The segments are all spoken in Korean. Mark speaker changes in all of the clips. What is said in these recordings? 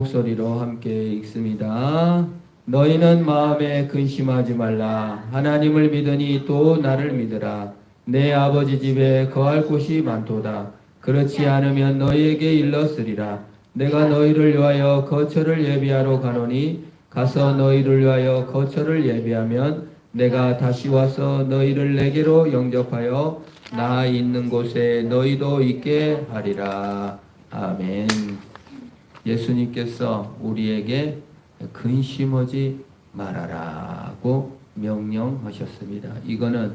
Speaker 1: 목소리로 함께 읽습니다. 너희는 마음에 근심하지 말라. 하나님을 믿으니 또 나를 믿으라. 내 아버지 집에 거할 곳이 많도다. 그렇지 않으면 너희에게 일렀으리라. 내가 너희를 위하여 거처를 예비하러 가노니 가서 너희를 위하여 거처를 예비하면 내가 다시 와서 너희를 내게로 영접하여 나 있는 곳에 너희도 있게 하리라. 아멘. 예수님께서 우리에게 근심하지 말아라고 명령하셨습니다. 이거는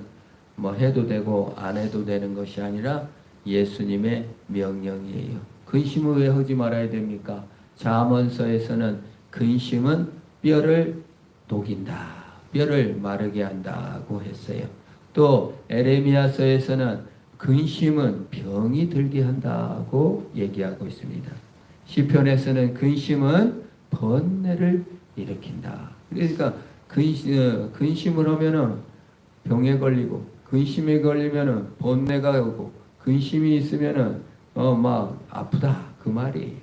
Speaker 1: 뭐 해도 되고 안 해도 되는 것이 아니라 예수님의 명령이에요. 근심을 왜 하지 말아야 됩니까? 잠언서에서는 근심은 뼈를 녹인다, 뼈를 마르게 한다고 했어요. 또 에레미야서에서는 근심은 병이 들게 한다고 얘기하고 있습니다. 시편에서는 근심은 번뇌를 일으킨다. 그러니까 근심을 하면은 병에 걸리고, 근심에 걸리면은 번뇌가 오고, 근심이 있으면은 막 아프다 그 말이에요.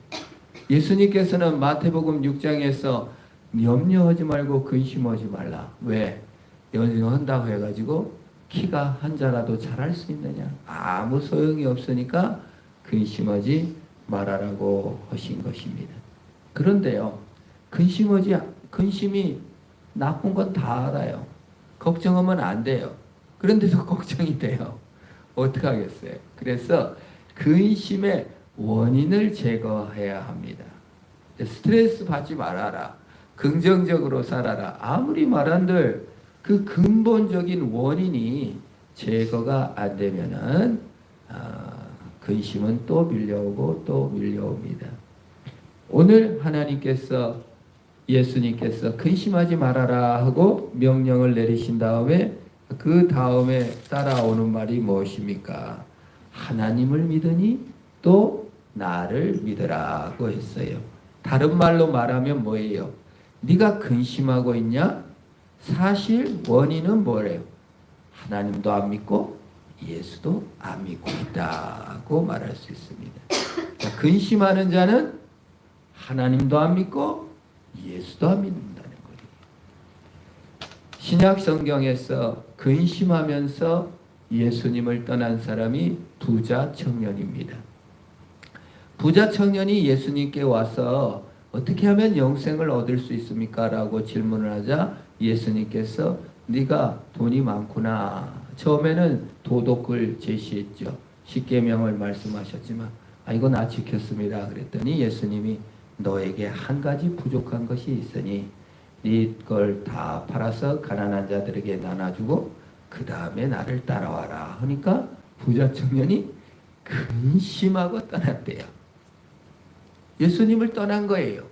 Speaker 1: 예수님께서는 마태복음 6장에서 염려하지 말고 근심하지 말라. 왜? 염려한다고 해가지고 키가 한 자라도 자랄 수 있느냐? 아무 소용이 없으니까 근심하지 말아라고 하신 것입니다. 그런데요, 근심이 나쁜 건 다 알아요. 걱정하면 안 돼요. 그런데도 걱정이 돼요. 어떻게 하겠어요? 그래서 근심의 원인을 제거해야 합니다. 스트레스 받지 말아라. 긍정적으로 살아라. 아무리 말한들 그 근본적인 원인이 제거가 안 되면은 근심은 또 밀려오고 또 밀려옵니다. 오늘 예수님께서 근심하지 말아라 하고 명령을 내리신 다음에 그 다음에 따라오는 말이 무엇입니까? 하나님을 믿으니 또 나를 믿으라고 했어요. 다른 말로 말하면 뭐예요? 네가 근심하고 있냐? 사실 원인은 뭐래요? 하나님도 안 믿고 예수도 안 믿고 있다고 말할 수 있습니다. 자, 근심하는 자는 하나님도 안 믿고 예수도 안 믿는다는 거예요. 신약 성경에서 근심하면서 예수님을 떠난 사람이 부자 청년입니다. 부자 청년이 예수님께 와서 어떻게 하면 영생을 얻을 수 있습니까? 라고 질문을 하자 예수님께서 네가 돈이 많구나. 처음에는 도덕을 제시했죠. 십계명을 말씀하셨지만 이거 나 지켰습니다. 그랬더니 예수님이 너에게 한 가지 부족한 것이 있으니 네 걸 다 팔아서 가난한 자들에게 나눠주고 그 다음에 나를 따라와라 하니까 부자 청년이 근심하고 떠났대요. 예수님을 떠난 거예요.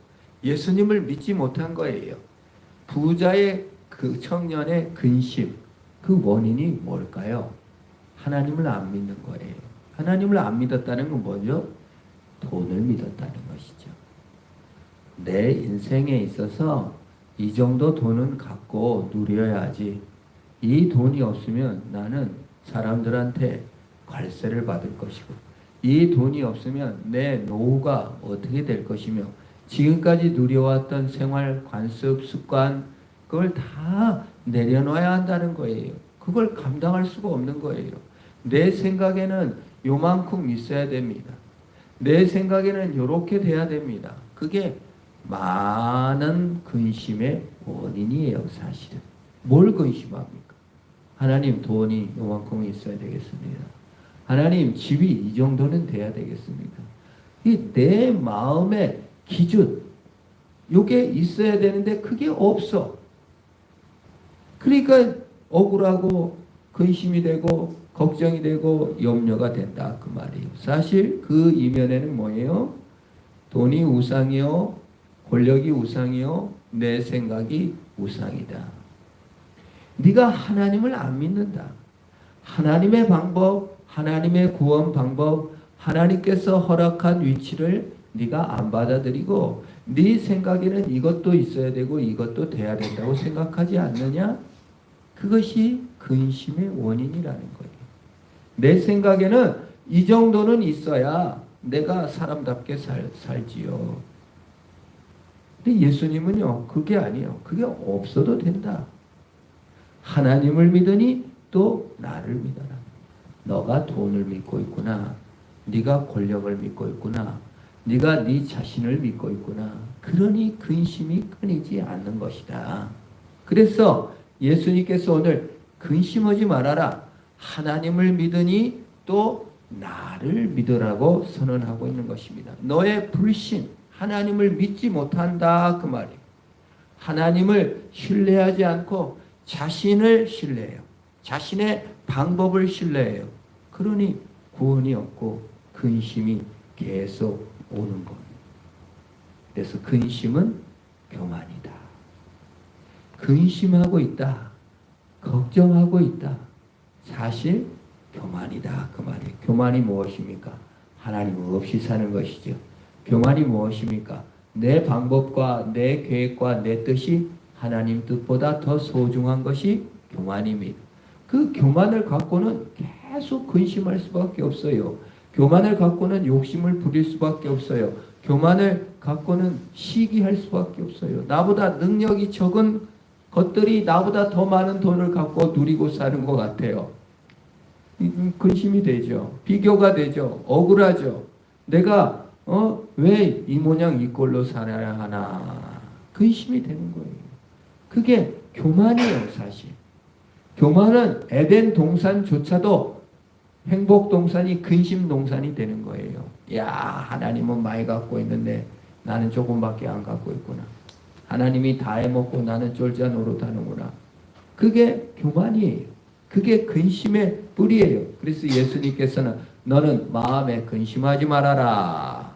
Speaker 1: 예수님을 믿지 못한 거예요. 부자의 그 청년의 근심, 그 원인이 뭘까요? 하나님을 안 믿는 거예요. 하나님을 안 믿었다는 건 뭐죠? 돈을 믿었다는 것이죠. 내 인생에 있어서 이 정도 돈은 갖고 누려야지. 이 돈이 없으면 나는 사람들한테 관세를 받을 것이고, 이 돈이 없으면 내 노후가 어떻게 될 것이며, 지금까지 누려왔던 생활 관습 습관 그걸 다 내려놔야 한다는 거예요. 그걸 감당할 수가 없는 거예요. 내 생각에는 요만큼 있어야 됩니다. 내 생각에는 요렇게 돼야 됩니다. 그게 많은 근심의 원인이에요. 사실은. 뭘 근심합니까? 하나님 돈이 요만큼 있어야 되겠습니다. 하나님 집이 이 정도는 돼야 되겠습니다. 이 내 마음의 기준 요게 있어야 되는데 그게 없어. 그러니까 억울하고 근심이 되고 걱정이 되고 염려가 된다 그 말이에요. 사실 그 이면에는 뭐예요? 돈이 우상이요, 권력이 우상이요, 내 생각이 우상이다. 네가 하나님을 안 믿는다. 하나님의 방법, 하나님의 구원 방법, 하나님께서 허락한 위치를 네가 안 받아들이고 네 생각에는 이것도 있어야 되고 이것도 돼야 된다고 생각하지 않느냐? 그것이 근심의 원인이라는 거예요. 내 생각에는 이 정도는 있어야 내가 사람답게 살지요. 근데 예수님은요, 그게 아니에요. 그게 없어도 된다. 하나님을 믿으니 또 나를 믿어라. 너가 돈을 믿고 있구나. 네가 권력을 믿고 있구나. 네가 네 자신을 믿고 있구나. 그러니 근심이 끊이지 않는 것이다. 그래서 예수님께서 오늘 근심하지 말아라. 하나님을 믿으니 또 나를 믿으라고 선언하고 있는 것입니다. 너의 불신, 하나님을 믿지 못한다 그 말이에요. 하나님을 신뢰하지 않고 자신을 신뢰해요. 자신의 방법을 신뢰해요. 그러니 구원이 없고 근심이 계속 오는 겁니다. 그래서 근심은 교만이다. 근심하고 있다. 걱정하고 있다. 사실 교만이다 그 말이에요. 교만이 무엇입니까? 하나님 없이 사는 것이죠. 교만이 무엇입니까? 내 방법과 내 계획과 내 뜻이 하나님 뜻보다 더 소중한 것이 교만입니다. 그 교만을 갖고는 계속 근심할 수밖에 없어요. 교만을 갖고는 욕심을 부릴 수밖에 없어요. 교만을 갖고는 시기할 수밖에 없어요. 나보다 능력이 적은 것들이 나보다 더 많은 돈을 갖고 누리고 사는 것 같아요. 근심이 되죠. 비교가 되죠. 억울하죠. 내가 왜 이 모양 이 꼴로 살아야 하나. 근심이 되는 거예요. 그게 교만이에요, 사실. 교만은 에덴 동산조차도 행복 동산이 근심 동산이 되는 거예요. 야, 하나님은 많이 갖고 있는데 나는 조금밖에 안 갖고 있구나. 하나님이 다 해먹고 나는 쫄자 노릇하는구나. 그게 교만이에요. 그게 근심의 뿌리예요. 그래서 예수님께서는 너는 마음에 근심하지 말아라.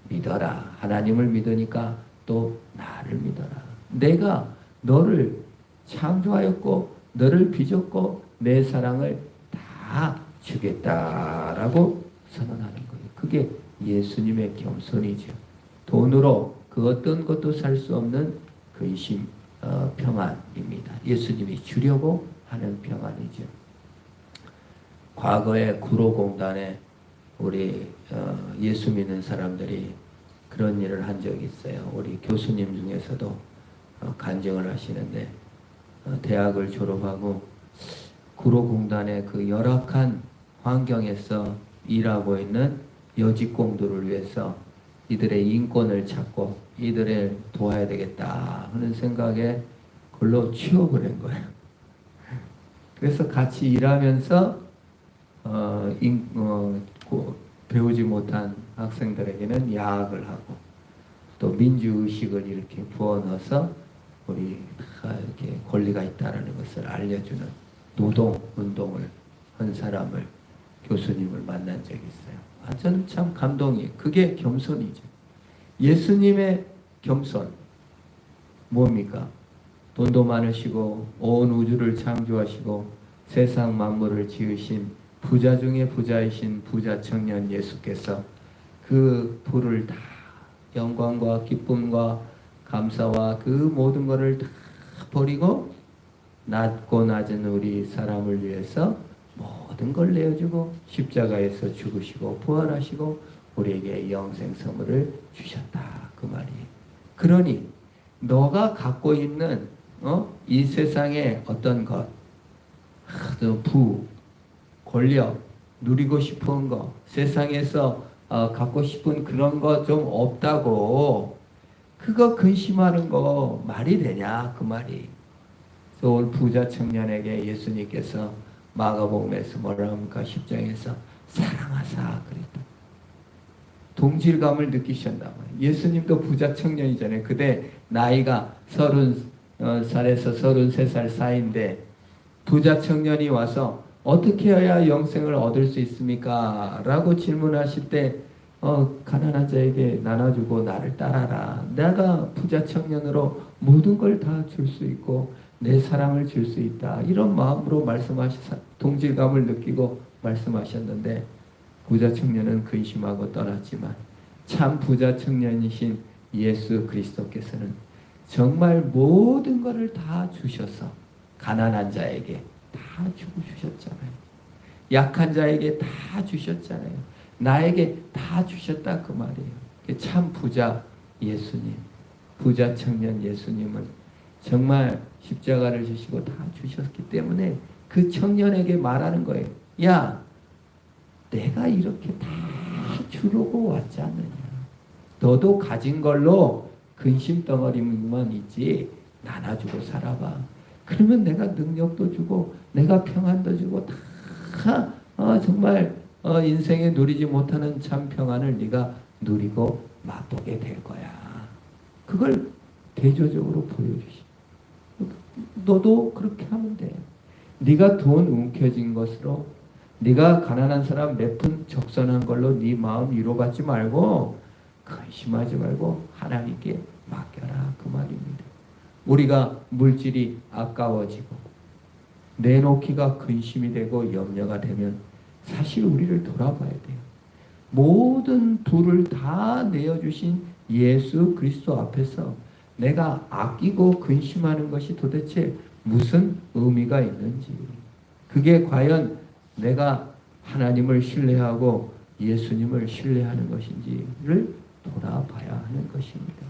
Speaker 1: 믿어라. 하나님을 믿으니까 또 나를 믿어라. 내가 너를 창조하였고 너를 빚었고 내 사랑을 다 주겠다라고 선언하는 거예요. 그게 예수님의 겸손이죠. 돈으로 그 어떤 것도 살 수 없는 근심, 평안입니다. 예수님이 주려고 하는 평안이죠. 과거에 구로공단에 우리 예수 믿는 사람들이 그런 일을 한 적이 있어요. 우리 교수님 중에서도 간증을 하시는데 대학을 졸업하고 구로공단의 그 열악한 환경에서 일하고 있는 여직공들을 위해서 이들의 인권을 찾고 이들을 도와야 되겠다 하는 생각에 그걸로 취업을 한 거예요. 그래서 같이 일하면서 배우지 못한 학생들에게는 야학을 하고 또 민주의식을 이렇게 부어넣어서 우리 이렇게 권리가 있다는 것을 알려주는 노동운동을 한 사람을 교수님을 만난 적이 있어요. 저는 참 감동이에요. 그게 겸손이죠. 예수님의 겸손 뭡니까? 돈도 많으시고 온 우주를 창조하시고 세상 만물을 지으신 부자 중에 부자이신 부자 청년 예수께서 그 부를 다 영광과 기쁨과 감사와 그 모든 것을 다 버리고 낮고 낮은 우리 사람을 위해서 모든 걸 내어주고 십자가에서 죽으시고 부활하시고 우리에게 영생 선물을 주셨다 그 말이에요. 그러니 너가 갖고 있는 이 세상의 어떤 것, 부, 권력, 누리고 싶은 거, 세상에서 갖고 싶은 그런 거 좀 없다고 그거 근심하는 거 말이 되냐 그 말이. 그래서 오늘 부자 청년에게 예수님께서 마가복음에서 뭐라 합니까? 10장에서 사랑하사 그랬다. 동질감을 느끼셨나 봐요. 예수님도 부자 청년이잖아요. 그때 나이가 30살에서 33살 사이인데 부자 청년이 와서 어떻게 해야 영생을 얻을 수 있습니까? 라고 질문하실 때 가난한 자에게 나눠주고 나를 따라라. 내가 부자 청년으로 모든 걸 다 줄 수 있고 내 사랑을 줄 수 있다. 이런 마음으로 동질감을 느끼고 말씀하셨는데 부자 청년은 근심하고 떠났지만 참 부자 청년이신 예수 그리스도께서는 정말 모든 것을 다 주셔서 가난한 자에게 다 주고 주셨잖아요. 약한 자에게 다 주셨잖아요. 나에게 다 주셨다 그 말이에요. 참 부자 예수님. 부자 청년 예수님은 정말 십자가를 지시고 다 주셨기 때문에 그 청년에게 말하는 거예요. 야, 내가 이렇게 다 주려고 왔지 않느냐. 너도 가진 걸로 근심 덩어리만 있지 나눠주고 살아봐. 그러면 내가 능력도 주고 내가 평안도 주고 다 정말 인생에 누리지 못하는 참 평안을 네가 누리고 맛보게 될 거야. 그걸 대조적으로 보여주시. 너도 그렇게 하면 돼. 네가 돈 움켜쥔 것으로 네가 가난한 사람 몇 푼 적선한 걸로 네 마음 위로받지 말고 근심하지 말고 하나님께 맡겨라 그 말입니다. 우리가 물질이 아까워지고 내놓기가 근심이 되고 염려가 되면 사실 우리를 돌아봐야 돼요. 모든 부를 다 내어주신 예수 그리스도 앞에서 내가 아끼고 근심하는 것이 도대체 무슨 의미가 있는지, 그게 과연 내가 하나님을 신뢰하고 예수님을 신뢰하는 것인지를 돌아봐야 하는 것입니다.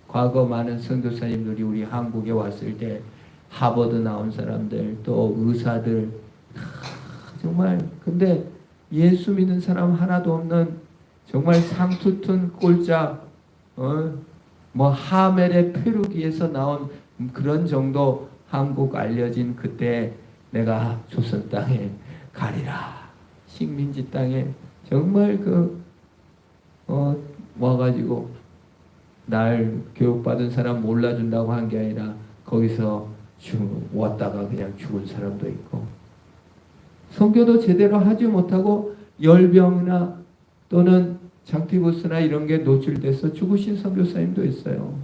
Speaker 1: 과거 많은 선교사님들이 우리 한국에 왔을 때 하버드 나온 사람들 또 의사들 정말 근데 예수 믿는 사람 하나도 없는 정말 상투튼 꼴짝 뭐 하멜의 페루기에서 나온 그런 정도 한국 알려진 그때 내가 조선 땅에 가리라 식민지 땅에 정말 와가지고 날 교육받은 사람 몰라준다고 한 게 아니라 거기서 왔다가 그냥 죽은 사람도 있고 선교도 제대로 하지 못하고 열병이나 또는 장티부스나 이런 게 노출돼서 죽으신 선교사님도 있어요.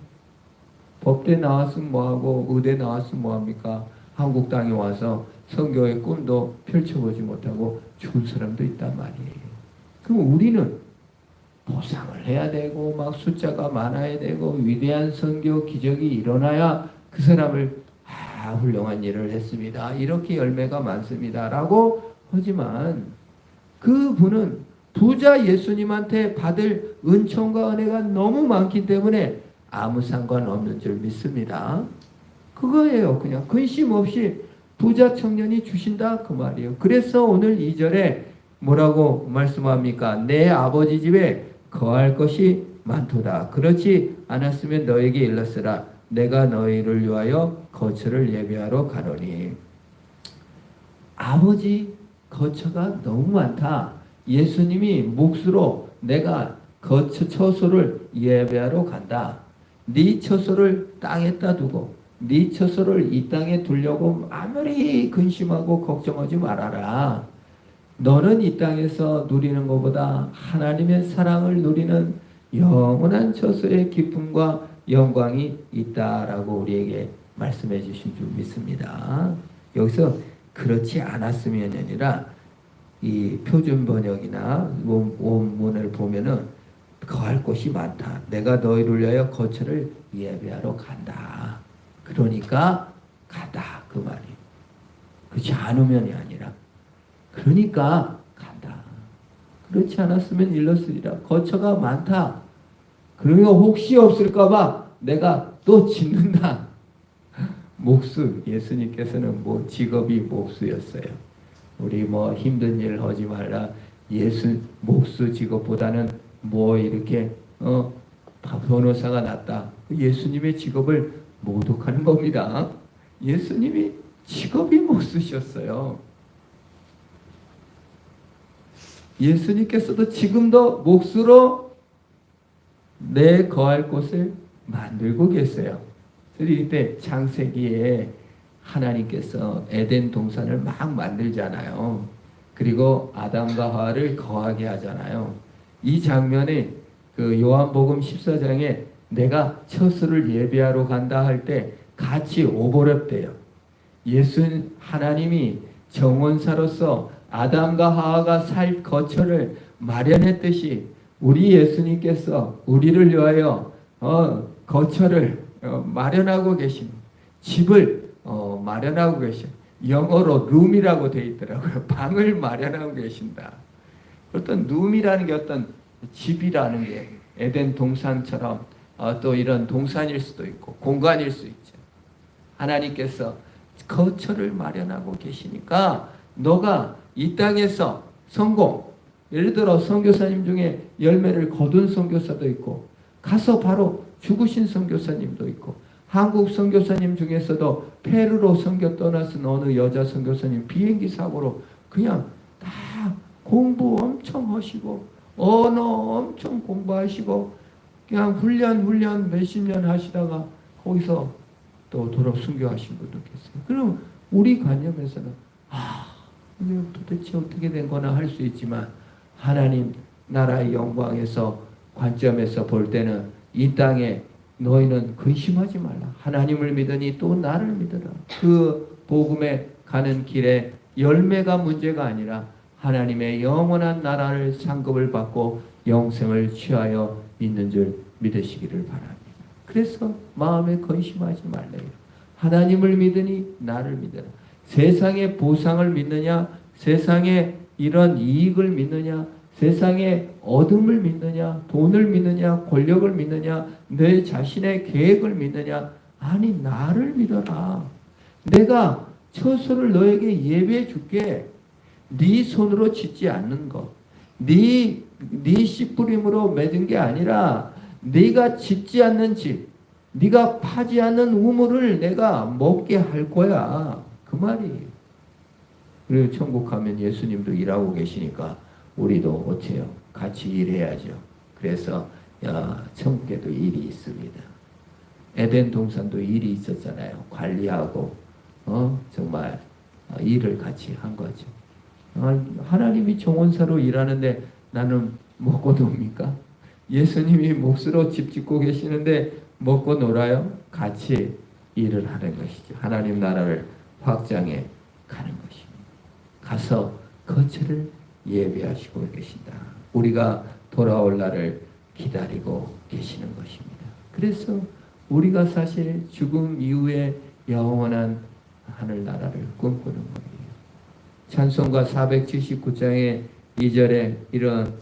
Speaker 1: 법대 나왔으면 뭐하고 의대 나왔으면 뭐합니까? 한국 땅에 와서 선교의 꿈도 펼쳐보지 못하고 죽은 사람도 있단 말이에요. 그럼 우리는 보상을 해야 되고 막 숫자가 많아야 되고 위대한 선교 기적이 일어나야 그 사람을 훌륭한 일을 했습니다. 이렇게 열매가 많습니다. 라고 하지만 그분은 부자 예수님한테 받을 은총과 은혜가 너무 많기 때문에 아무 상관없는 줄 믿습니다. 그거예요. 그냥 근심 없이 부자 청년이 주신다 그 말이에요. 그래서 오늘 2절에 뭐라고 말씀합니까? 내 아버지 집에 거할 것이 많도다. 그렇지 않았으면 너에게 일렀으라. 내가 너희를 위하여 거처를 예비하러 가노니. 아버지 거처가 너무 많다. 예수님이 몫으로 내가 거처 처소를 예배하러 간다. 네 처소를 땅에다 두고 네 처소를 이 땅에 두려고 아무리 근심하고 걱정하지 말아라. 너는 이 땅에서 누리는 것보다 하나님의 사랑을 누리는 영원한 처소의 기쁨과 영광이 있다라고 우리에게 말씀해 주신 줄 믿습니다. 여기서 그렇지 않았으면이 아니라 이 표준 번역이나 원문을 보면은 거할 곳이 많다. 내가 너희를 위하여 거처를 예배하러 간다. 그러니까 가다 그 말이에요. 그렇지 않으면이 아니라 그러니까 간다. 그렇지 않았으면 일렀으리라. 거처가 많다. 그러니까 혹시 없을까봐 내가 또 짓는다. 목수, 예수님께서는 뭐 직업이 목수였어요. 우리 뭐 힘든 일 하지 말라. 목수 직업보다는 뭐 이렇게 변호사가 낫다. 예수님의 직업을 모독하는 겁니다. 예수님이 직업이 목수셨어요. 예수님께서도 지금도 몫으로 내 거할 곳을 만들고 계세요. 이때 창세기에 하나님께서 에덴 동산을 막 만들잖아요. 그리고 아담과 하와를 거하게 하잖아요. 이 장면에 그 요한복음 14장에 내가 처소를 예배하러 간다 할 때 같이 오버랩돼요. 하나님이 정원사로서 아담과 하와가 살 거처를 마련했듯이 우리 예수님께서 우리를 위하여 거처를 마련하고 계신 집을 마련하고 계신 영어로 룸이라고 되어 있더라고요. 방을 마련하고 계신다. 어떤 룸이라는 게 어떤 집이라는 게 에덴 동산처럼 또 이런 동산일 수도 있고 공간일 수 있죠. 하나님께서 거처를 마련하고 계시니까 너가 이 땅에서 성공, 예를 들어 선교사님 중에 열매를 거둔 선교사도 있고 가서 바로 죽으신 선교사님도 있고 한국 선교사님 중에서도 페루로 선교 떠나서 어느 여자 선교사님 비행기 사고로 그냥 다 공부 엄청 하시고 언어 엄청 공부하시고 그냥 훈련 몇십 년 하시다가 거기서 또 돌아 순교하신 분도 계세요. 그럼 우리 관념에서는 이게 도대체 어떻게 된 거나 할 수 있지만 하나님 나라의 영광에서 관점에서 볼 때는 이 땅에 너희는 근심하지 말라. 하나님을 믿으니 또 나를 믿으라. 그 복음에 가는 길에 열매가 문제가 아니라 하나님의 영원한 나라를 상급을 받고 영생을 취하여 있는 줄 믿으시기를 바랍니다. 그래서 마음에 근심하지 말래요. 하나님을 믿으니 나를 믿어라. 세상의 보상을 믿느냐, 세상의 이런 이익을 믿느냐, 세상의 얻음을 믿느냐, 돈을 믿느냐, 권력을 믿느냐, 내 자신의 계획을 믿느냐, 아니 나를 믿어라. 내가 처소를 너에게 예배해 줄게. 네 손으로 짓지 않는 것, 네 씨 뿌림으로 맺은 게 아니라 네가 짓지 않는 집, 네가 파지 않는 우물을 내가 먹게 할 거야. 그 말이에요. 그리고 천국 가면 예수님도 일하고 계시니까 우리도 어때요? 같이 일해야죠. 그래서 천국에도 일이 있습니다. 에덴 동산도 일이 있었잖아요. 관리하고 정말 일을 같이 한 거죠. 하나님이 정원사로 일하는데 나는 먹고 놉니까? 예수님이 몫으로 집 짓고 계시는데 먹고 놀아요? 같이 일을 하는 것이죠. 하나님 나라를 확장해 가는 것입니다. 가서 거처를 예배하시고 계신다. 우리가 돌아올 날을 기다리고 계시는 것입니다. 그래서 우리가 사실 죽음 이후에 영원한 하늘나라를 꿈꾸는 거예요. 찬송가 479장의 2절에 이런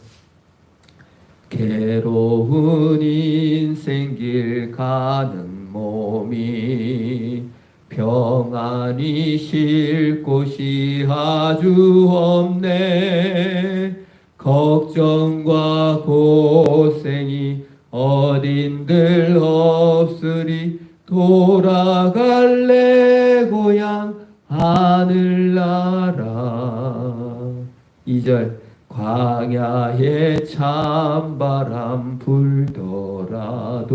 Speaker 1: 괴로운 인생길 가는 몸이 평안히 쉴 곳이 아주 없네. 걱정과 고생이 어딘들 없으리. 돌아갈래 고향 하늘나라. 2절 광야에 찬바람 불더라도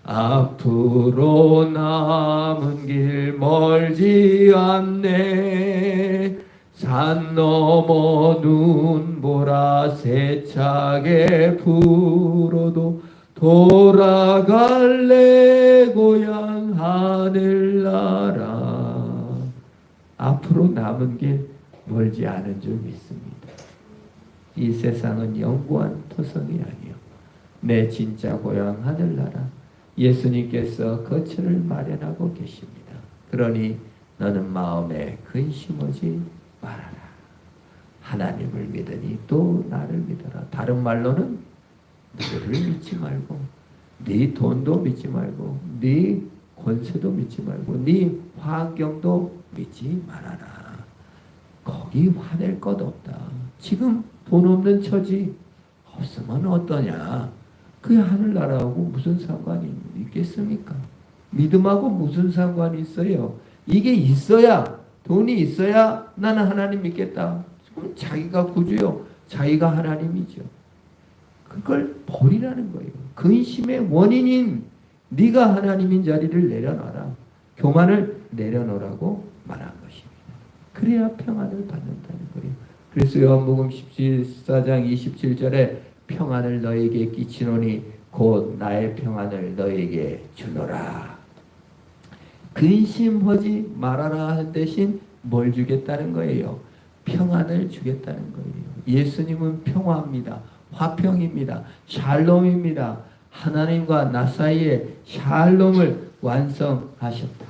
Speaker 1: 앞으로 남은 길 멀지 않네. 산 넘어 눈보라 세차게 불어도 돌아갈래 고향 하늘나라. 앞으로 남은 길 멀지 않은 줄 믿습니다. 이 세상은 영구한 토성이 아니요 내 진짜 고향 하늘나라 예수님께서 거처를 마련하고 계십니다. 그러니 너는 마음에 근심하지 말아라. 하나님을 믿으니 또 나를 믿어라. 다른 말로는 너를 믿지 말고 네 돈도 믿지 말고 네 권세도 믿지 말고 네 환경도 믿지 말아라. 거기 화낼 것 없다. 지금 돈 없는 처지 없으면 어떠냐. 그 하늘나라하고 무슨 상관이 있겠습니까? 믿음하고 무슨 상관이 있어요? 이게 있어야, 돈이 있어야 나는 하나님 믿겠다. 그럼 자기가 구주요. 자기가 하나님이죠. 그걸 버리라는 거예요. 근심의 원인인 네가 하나님인 자리를 내려놔라. 교만을 내려놓으라고 말한 것입니다. 그래야 평안을 받는다는 거예요. 그래서 요한복음 14장 27절에 평안을 너에게 끼치노니 곧 나의 평안을 너에게 주노라. 근심하지 말아라 한 대신 뭘 주겠다는 거예요? 평안을 주겠다는 거예요. 예수님은 평화입니다. 화평입니다. 샬롬입니다. 하나님과 나 사이에 샬롬을 완성하셨다.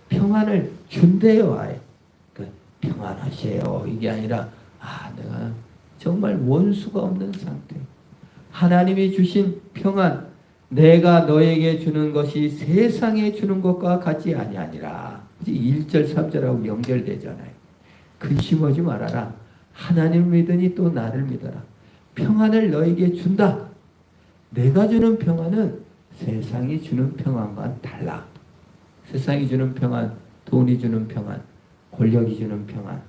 Speaker 1: 평안을 준대요. 아예. 평안하세요. 이게 아니라 내가 정말 원수가 없는 상태. 하나님이 주신 평안, 내가 너에게 주는 것이 세상에 주는 것과 같지 아니하니라. 1절 3절하고 연결되잖아요. 근심하지 말아라. 하나님을 믿으니 또 나를 믿어라. 평안을 너에게 준다. 내가 주는 평안은 세상이 주는 평안과는 달라. 세상이 주는 평안, 돈이 주는 평안, 권력이 주는 평안,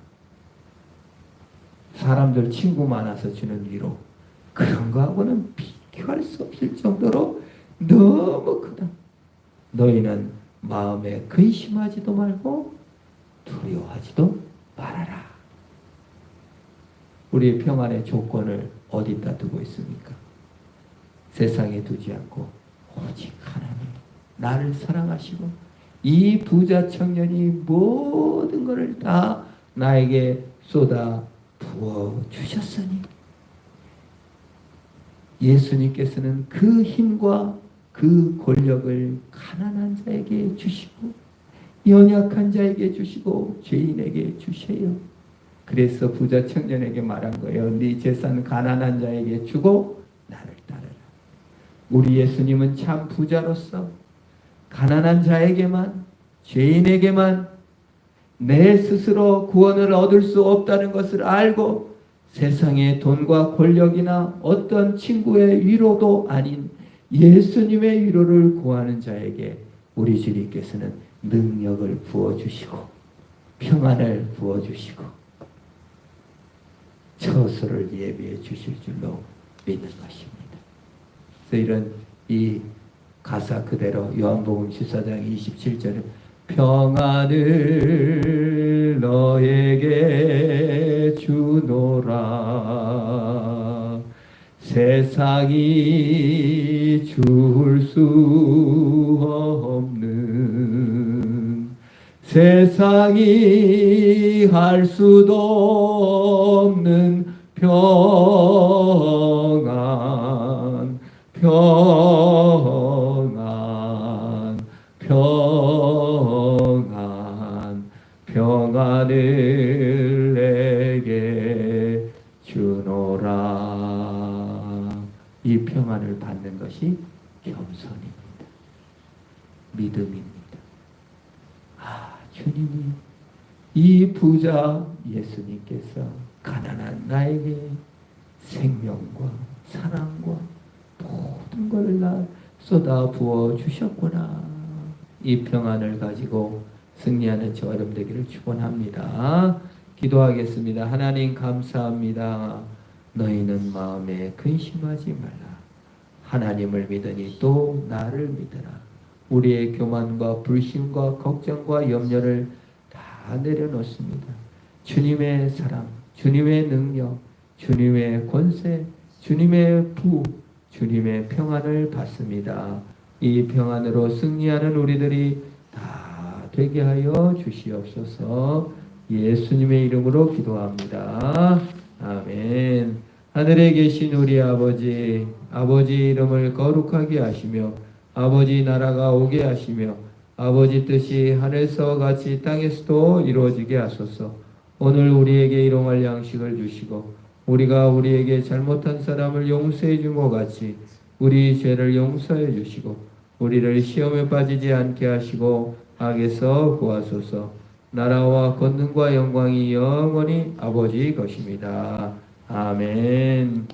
Speaker 1: 사람들 친구 많아서 주는 위로, 그런 거하고는 비교할 수 없을 정도로 너무 크다. 너희는 마음에 근심하지도 말고 두려워하지도 말아라. 우리의 평안의 조건을 어디다 두고 있습니까? 세상에 두지 않고 오직 하나님, 나를 사랑하시고 이 부자 청년이 모든 것을 다 나에게 쏟아 부어 주셨으니, 예수님께서는 그 힘과 그 권력을 가난한 자에게 주시고 연약한 자에게 주시고 죄인에게 주세요. 그래서 부자 청년에게 말한 거예요. 네 재산 가난한 자에게 주고 나를 따르라. 우리 예수님은 참 부자로서 가난한 자에게만, 죄인에게만 내 스스로 구원을 얻을 수 없다는 것을 알고 세상의 돈과 권력이나 어떤 친구의 위로도 아닌 예수님의 위로를 구하는 자에게 우리 주님께서는 능력을 부어주시고 평안을 부어주시고 처소를 예비해 주실 줄로 믿는 것입니다. 그래서 이런 이 가사 그대로 요한복음 14장 27절에 평안을 너에게 주노라. 세상이 줄 수 없는, 세상이 할 수도 없는 평안, 평안, 평안, 평안을 내게 주노라. 이 평안을 받는 것이 겸손입니다. 믿음입니다. 아, 주님이, 이 부자 예수님께서 가난한 나에게 생명과 사랑과 모든 걸 다 쏟아 부어 주셨구나. 이 평안을 가지고 승리하는 저와 여러분 되기를 축원합니다. 기도하겠습니다. 하나님 감사합니다. 너희는 마음에 근심하지 말라. 하나님을 믿으니 또 나를 믿으라. 우리의 교만과 불신과 걱정과 염려를 다 내려놓습니다. 주님의 사랑, 주님의 능력, 주님의 권세, 주님의 부, 주님의 평안을 받습니다. 이 평안으로 승리하는 우리들이 다 되게 하여 주시옵소서. 예수님의 이름으로 기도합니다. 아멘. 하늘에 계신 우리 아버지, 아버지 이름을 거룩하게 하시며 아버지 나라가 오게 하시며 아버지 뜻이 하늘에서 같이 땅에서도 이루어지게 하소서. 오늘 우리에게 일용할 양식을 주시고 우리가 우리에게 잘못한 사람을 용서해 준 것 같이 우리 죄를 용서해 주시고 우리를 시험에 빠지지 않게 하시고 악에서 구하소서. 나라와 권능과 영광이 영원히 아버지 것입니다. 아멘.